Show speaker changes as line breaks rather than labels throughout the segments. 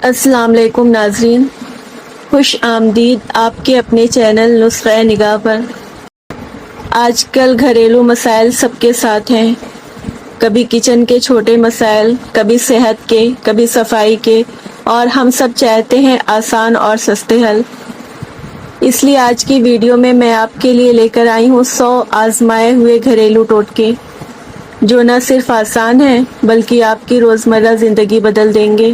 السلام علیکم ناظرین، خوش آمدید آپ کے اپنے چینل نسخہ نگاہ پر۔ آج کل گھریلو مسائل سب کے ساتھ ہیں، کبھی کچن کے چھوٹے مسائل، کبھی صحت کے، کبھی صفائی کے، اور ہم سب چاہتے ہیں آسان اور سستے حل۔ اس لیے آج کی ویڈیو میں آپ کے لیے لے کر آئی ہوں 100 آزمائے ہوئے گھریلو ٹوٹکے جو نہ صرف آسان ہیں بلکہ آپ کی روزمرہ زندگی بدل دیں گے۔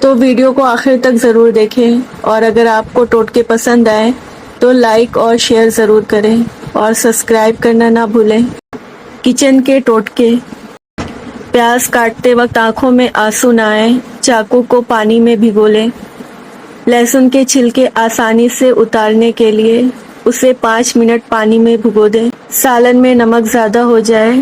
تو ویڈیو کو آخر تک ضرور دیکھیں، اور اگر آپ کو ٹوٹکے پسند آئے تو لائک اور شیئر ضرور کریں اور سبسکرائب کرنا نہ بھولیں۔ کچن کے ٹوٹکے۔ پیاز کاٹتے وقت آنکھوں میں آنسو نہ آئیں، چاقو کو پانی میں بھگو لیں۔ لہسن کے چھلکے آسانی سے اتارنے کے لیے اسے 5 منٹ پانی میں بھگو دیں۔ سالن میں نمک زیادہ ہو جائے،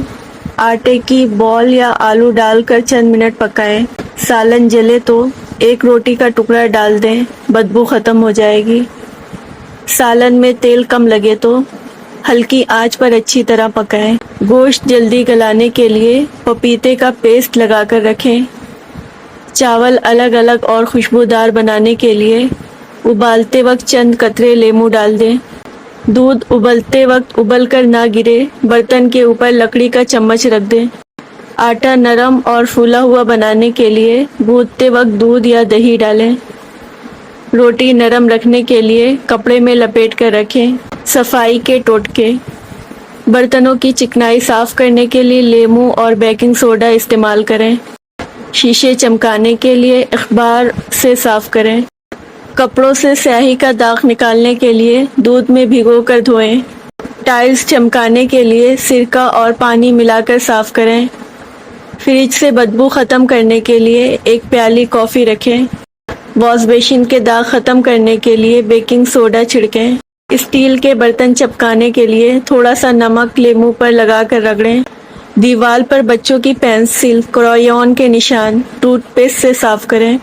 آٹے کی بال یا آلو ڈال کر چند منٹ پکائیں۔ سالن جلے تو ایک روٹی کا ٹکڑا ڈال دیں، بدبو ختم ہو جائے گی۔ سالن میں تیل کم لگے تو ہلکی آنچ پر اچھی طرح پکائیں۔ گوشت جلدی گلانے کے لیے پپیتے کا پیسٹ لگا کر رکھیں۔ چاول الگ الگ اور خوشبودار بنانے کے لیے ابالتے وقت چند قطرے لیموں ڈال دیں۔ دودھ ابلتے وقت ابل کر نہ گرے، برتن کے اوپر لکڑی کا چمچ رکھ دیں۔ آٹا نرم اور پھولا ہوا بنانے کے لیے گوندتے وقت دودھ یا دہی ڈالیں۔ روٹی نرم رکھنے کے لیے کپڑے میں لپیٹ کر رکھیں۔ صفائی کے ٹوٹکے۔ برتنوں کی چکنائی صاف کرنے کے لیے لیموں اور بیکنگ سوڈا استعمال کریں۔ شیشے چمکانے کے لیے اخبار سے صاف کریں۔ کپڑوں سے سیاہی کا داغ نکالنے کے لیے دودھ میں بھگو کر دھوئیں۔ ٹائلز چمکانے کے لیے سرکہ اور پانی ملا کر صاف کریں۔ فریج سے بدبو ختم کرنے کے لیے ایک پیالی کافی رکھیں۔ واش بیسن کے داغ ختم کرنے کے لیے بیکنگ سوڈا چھڑکیں۔ اسٹیل کے برتن چپکانے کے لیے تھوڑا سا نمک لیموں پر لگا کر رگڑیں۔ دیوار پر بچوں کی پینسل، کرایون کے نشان ٹوتھ پیسٹ سے صاف کریں۔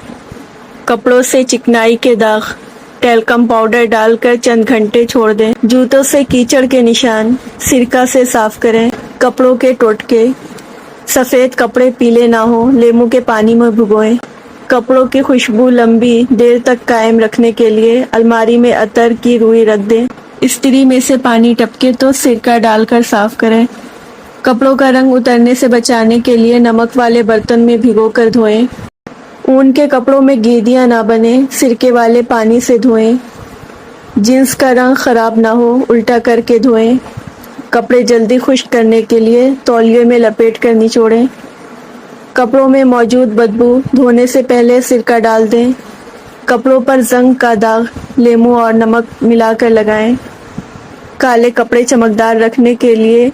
کپڑوں سے چکنائی کے داغ ٹیلکم پاؤڈر ڈال کر چند گھنٹے چھوڑ دیں۔ جوتوں سے کیچڑ کے نشان سرکہ سے صاف کریں۔ کپڑوں کے ٹوٹکے۔ سفید کپڑے پیلے نہ ہوں، لیموں کے پانی میں بھگوئیں۔ کپڑوں کی خوشبو لمبی دیر تک قائم رکھنے کے لیے الماری میں عطر کی روئی رکھ دیں۔ استری میں سے پانی ٹپکے تو سرکہ ڈال کر صاف کریں۔ کپڑوں کا رنگ اترنے سے بچانے کے لیے نمک والے برتن میں بھگو کر دھوئیں۔ اون کے کپڑوں میں گیدیاں نہ بنیں، سرکے والے پانی سے دھوئیں۔ جنس کا رنگ خراب نہ ہو، الٹا کر کے دھوئیں۔ کپڑے جلدی خشک کرنے کے لیے تولیے میں لپیٹ کر نچوڑیں۔ کپڑوں میں موجود بدبو دھونے سے پہلے سرکہ ڈال دیں۔ کپڑوں پر زنگ کا داغ لیموں اور نمک ملا کر لگائیں۔ کالے کپڑے چمکدار رکھنے کے لیے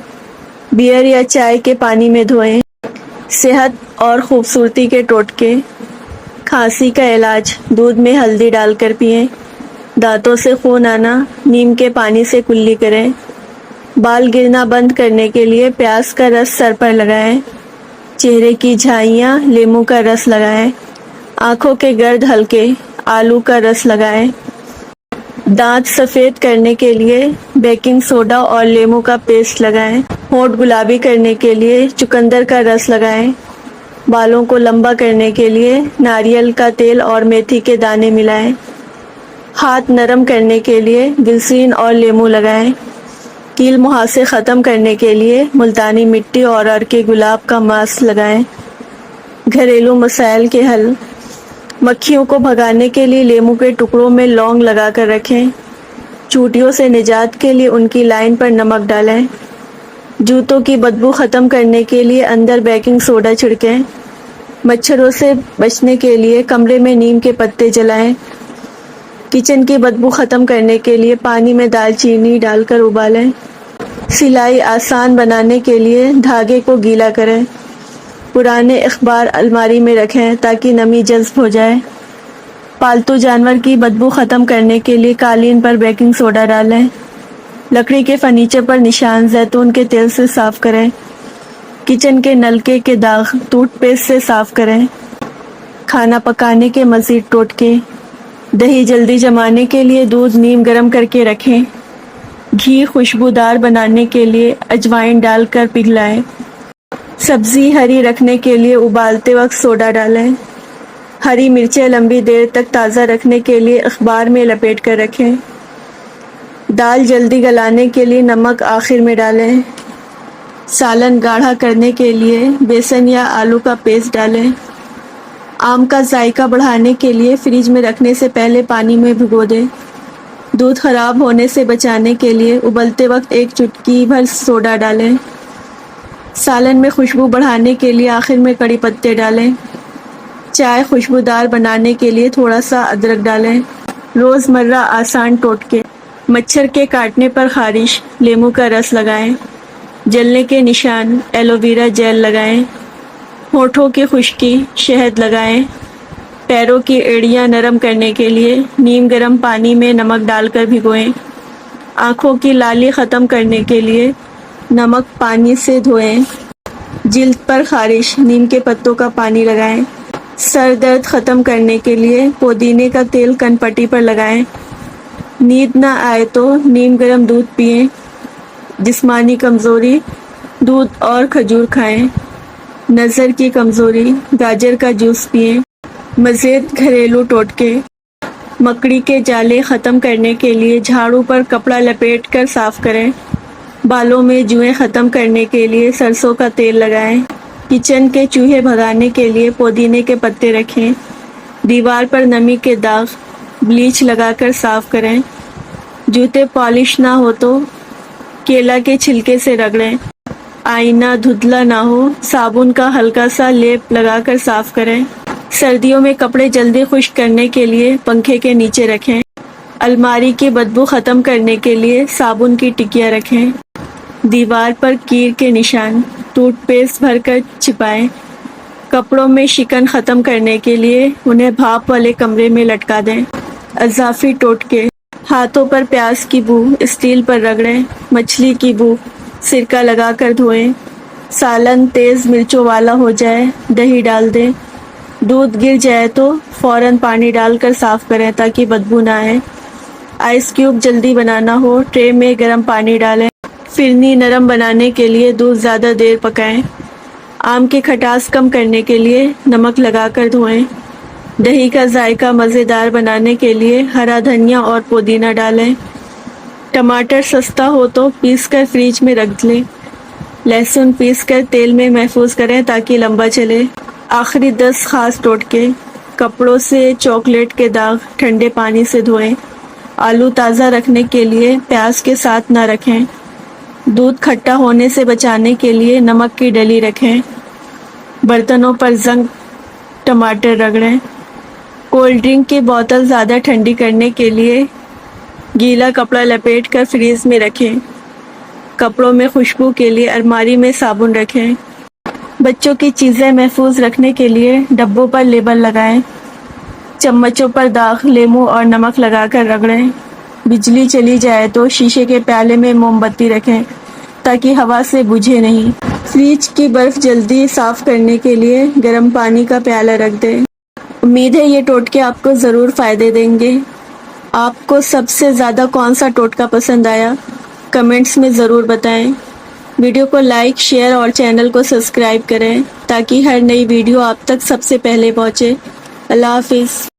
بیئر یا چائے کے پانی میں دھوئیں۔ صحت اور خوبصورتی کے ٹوٹکے۔ کھانسی کا علاج دودھ میں ہلدی ڈال کر پئیں۔ دانتوں سے خون آنا نیم کے پانی سے کلی کریں۔ بال گرنا بند کرنے کے لیے پیاز کا رس سر پر لگائیں۔ چہرے کی جھائیاں لیموں کا رس لگائیں۔ آنکھوں کے گرد ہلکے آلو کا رس لگائیں۔ دانت سفید کرنے کے لیے بیکنگ سوڈا اور لیموں کا پیسٹ لگائیں۔ ہونٹ گلابی کرنے کے لیے چقندر کا رس لگائیں۔ بالوں کو لمبا کرنے کے لیے ناریل کا تیل اور میتھی کے دانے ملائیں۔ ہاتھ نرم کرنے کے لیے گلسرین اور لیموں لگائیں۔ کیل مہاسے ختم کرنے کے لیے ملتانی مٹی اور عرق گلاب کا ماسک لگائیں۔ گھریلو مسائل کے حل۔ مکھیوں کو بھگانے کے لیے لیموں کے ٹکڑوں میں لونگ لگا کر رکھیں۔ چوٹیوں سے نجات کے لیے ان کی لائن پر نمک ڈالیں۔ جوتوں کی بدبو ختم کرنے کے لیے اندر بیکنگ سوڈا چھڑکیں۔ مچھروں سے بچنے کے لیے کمرے میں نیم کے پتے جلائیں۔ کچن کی بدبو ختم کرنے کے لیے پانی میں دال چینی ڈال کر ابالیں۔ سلائی آسان بنانے کے لیے دھاگے کو گیلا کریں۔ پرانے اخبار الماری میں رکھیں تاکہ نمی جذب ہو جائے۔ پالتو جانور کی بدبو ختم کرنے کے لیے قالین پر بیکنگ سوڈا ڈالیں۔ لکڑی کے فرنیچر پر نشان زیتون کے تیل سے صاف کریں۔ کچن کے نلکے کے داغ ٹوتھ پیسٹ سے صاف کریں۔ کھانا پکانے کے مزید ٹوٹکے۔ دہی جلدی جمانے کے لیے دودھ نیم گرم کر کے رکھیں۔ گھی خوشبودار بنانے کے لیے اجوائن ڈال کر پگھلائیں۔ سبزی ہری رکھنے کے لیے ابالتے وقت سوڈا ڈالیں۔ ہری مرچیں لمبی دیر تک تازہ رکھنے کے لیے اخبار میں لپیٹ کر رکھیں۔ دال جلدی گلانے کے لیے نمک آخر میں ڈالیں۔ سالن گاڑھا کرنے کے لیے بیسن یا آلو کا پیسٹ ڈالیں۔ آم کا ذائقہ بڑھانے کے لیے فریج میں رکھنے سے پہلے پانی میں بھگو دیں۔ دودھ خراب ہونے سے بچانے کے لیے ابلتے وقت ایک چٹکی بھر سوڈا ڈالیں۔ سالن میں خوشبو بڑھانے کے لیے آخر میں کڑی پتے ڈالیں۔ چائے خوشبودار بنانے کے لیے تھوڑا سا ادرک ڈالیں۔ روزمرہ آسان ٹوٹکے: مچھر کے کاٹنے پر خارش، لیموں کا رس لگائیں۔ جلنے کے نشان، ایلو ویرا جیل لگائیں۔ ہونٹوں کی خشکی، شہد لگائیں۔ پیروں کی ایڑیاں نرم کرنے کے لیے نیم گرم پانی میں نمک ڈال کر بھگوئیں۔ آنکھوں کی لالی ختم کرنے کے لیے نمک پانی سے دھوئیں۔ جلد پر خارش، نیم کے پتوں کا پانی لگائیں۔ سر درد ختم کرنے کے لیے پودینے کا تیل کن پٹی پر لگائیں۔ نیند نہ آئے تو نیم گرم دودھ پئیں۔ جسمانی کمزوری، دودھ اور کھجور کھائیں۔ نظر کی کمزوری، گاجر کا جوس پئیں۔ مزید گھریلو ٹوٹکے: مکڑی کے جالے ختم کرنے کے لیے جھاڑو پر کپڑا لپیٹ کر صاف کریں۔ بالوں میں جوئیں ختم کرنے کے لیے سرسوں کا تیل لگائیں۔ کچن کے چوہے بھگانے کے لیے پودینے کے پتے رکھیں۔ دیوار پر نمی کے داغ بلیچ لگا کر صاف کریں۔ جوتے پالش نہ ہو تو کیلا کے چھلکے سے رگڑیں۔ آئینہ دھندلا نہ ہو، صابن کا ہلکا سا لیپ لگا کر صاف کریں۔ سردیوں میں کپڑے جلدی خشک کرنے کے لیے پنکھے کے نیچے رکھیں۔ الماری کی بدبو ختم کرنے کے لیے صابن کی ٹکیاں رکھیں۔ دیوار پر کیر کے نشان، ٹوتھ پیسٹ بھر کر چھپائیں۔ کپڑوں میں شکن ختم کرنے کے لیے انہیں بھاپ والے کمرے میں لٹکا دیں۔ اضافی ٹوٹکے: ہاتھوں پر پیاز کی بو اسٹیل پر رگڑیں۔ مچھلی کی بو سرکہ لگا کر دھوئیں۔ سالن تیز مرچوں والا ہو جائے، دہی ڈال دیں۔ دودھ گر جائے تو فوراً پانی ڈال کر صاف کریں تاکہ بدبو نہ آئے۔ آئس کیوب جلدی بنانا ہو، ٹرے میں گرم پانی ڈالیں۔ فرنی نرم بنانے کے لیے دودھ زیادہ دیر پکائیں۔ آم کی کھٹاس کم کرنے کے لیے نمک لگا کر دھوئیں۔ دہی کا ذائقہ مزیدار بنانے کے لیے ہرا دھنیا اور پودینہ ڈالیں۔ ٹماٹر سستا ہو تو پیس کر فریج میں رکھ لیں۔ لہسن پیس کر تیل میں محفوظ کریں تاکہ لمبا چلے۔ آخری 10 خاص ٹوٹکے: کپڑوں سے چاکلیٹ کے داغ ٹھنڈے پانی سے دھوئیں۔ آلو تازہ رکھنے کے لیے پیاز کے ساتھ نہ رکھیں۔ دودھ کھٹا ہونے سے بچانے کے لیے نمک کی ڈلی رکھیں۔ برتنوں پر زنک ٹماٹر رگڑیں۔ کولڈ ڈرنک کی بوتل زیادہ ٹھنڈی کرنے کے لیے گیلا کپڑا لپیٹ کر فریز میں رکھیں۔ کپڑوں میں خوشبو کے لیے الماری میں صابن رکھیں۔ بچوں کی چیزیں محفوظ رکھنے کے لیے ڈبوں پر لیبل لگائیں۔ چمچوں پر داغ لیموں اور نمک لگا کر رگڑیں۔ بجلی چلی جائے تو شیشے کے پیالے میں موم بتی رکھیں تاکہ ہوا سے بجھے نہیں۔ فریج کی برف جلدی صاف کرنے کے لیے گرم پانی کا پیالہ رکھ دیں۔ امید ہے یہ ٹوٹکے آپ کو ضرور فائدے دیں گے۔ آپ کو سب سے زیادہ کون سا ٹوٹکا پسند آیا؟ کمنٹس میں ضرور بتائیں۔ ویڈیو کو لائک، شیئر اور چینل کو سبسکرائب کریں تاکہ ہر نئی ویڈیو آپ تک سب سے پہلے پہنچے۔ اللہ حافظ۔